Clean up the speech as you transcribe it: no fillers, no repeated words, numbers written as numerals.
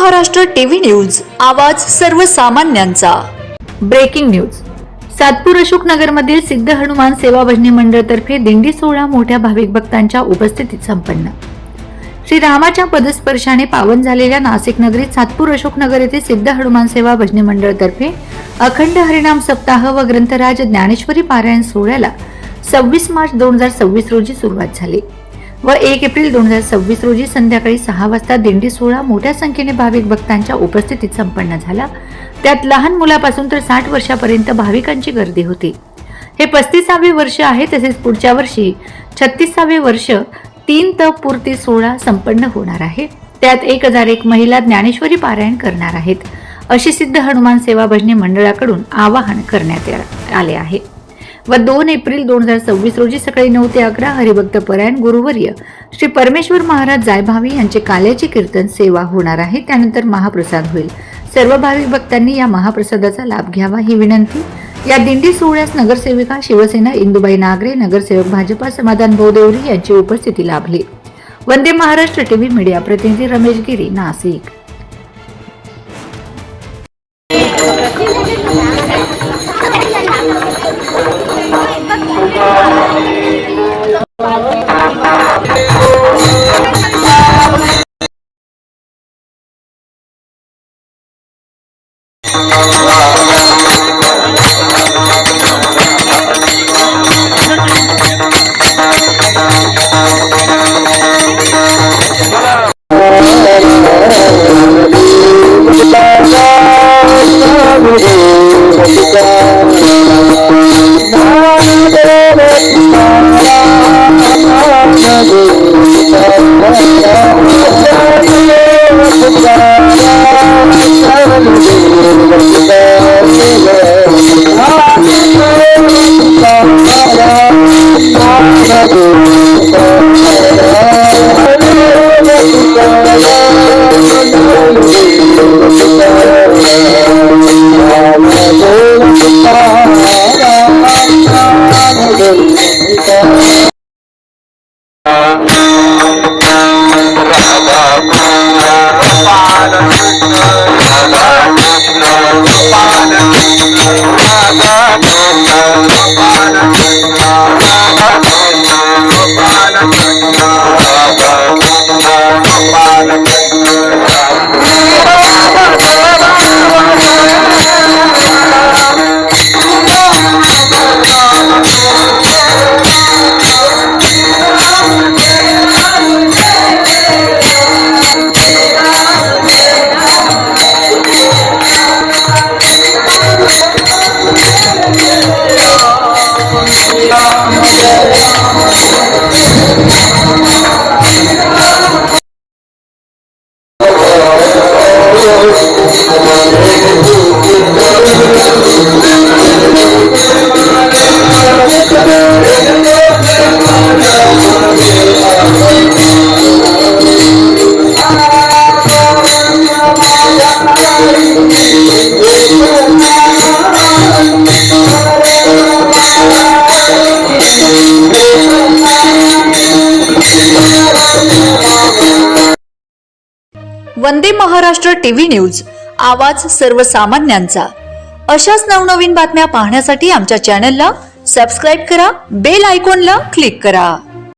Maharashtra TV news, आवाज सर्वसामान्यांचा। Breaking news. Satpur Ashoknagar मधील सिद्ध हनुमान सेवा भजनी मंडळ तर्फे दिंडी सोहळा मोठ्या भाविक भक्तांच्या उपस्थितीत संपन्न। श्री रामाच्या पदस्पर्शाने पावन झालेल्या नाशिक नगरीत सातपूर अशोकनगर येथे सिद्ध हनुमान सेवा भजनी मंडळ तर्फे अखंड हरिनाम सप्ताह व ग्रंथराज ज्ञानेश्वरी पारायण सोहळ्याला 26 मार्च 2026 रोजी सुरुवात झाली व 1 एप्रिल 2026 रोजी संध्याकाळी 6 वाजता दिंडी सोहळा मोठ्या संख्येने भाविक भक्तांच्या उपस्थितीत संपन्न झाला। त्यात लहान मुलापासून तर 60 वर्षापर्यंत भाविकांची गर्दी होती। हे 35वे वर्ष आहे, तसेच पुढच्या वर्षी 36वे वर्ष 3 तप पूर्ती सोहळा संपन्न होणार आहे। त्यात 1001 महिला ज्ञानेश्वरी पारायण करणार आहेत, अशी सिद्ध हनुमान सेवा भजनी मंडळाकडून आवाहन करण्यात आले आहे। व 2 एप्रिल 2026 रोजी सकाळी 9 ते 11 हरिभक्त परायण गुरुवर्य श्री परमेश्वर महाराज जायभावी यांचे काल्याची कीर्तन सेवा होणार आहे। त्यानंतर महाप्रसाद होईल। सर्व भाविक भक्तांनी या महाप्रसादाचा लाभ घ्यावा ही विनंती। या दिंडी सोहळ्यास नगरसेविका शिवसेना इंदुबाई नागरे, नगरसेवक भाजपा समाधान भोदेवरी यांची उपस्थिती लाभली। वंदे महाराष्ट्र टीव्ही मीडिया प्रतिनिधी रमेश गिरी, नाशिक। वंदे महाराष्ट्र टीव्ही न्यूज, आवाज सर्वसामान्यांचा। अशाच नवनवीन बातम्या पाहण्यासाठी आमच्या चॅनलला सबस्क्राइब करा, बेल आयकॉनला क्लिक करा।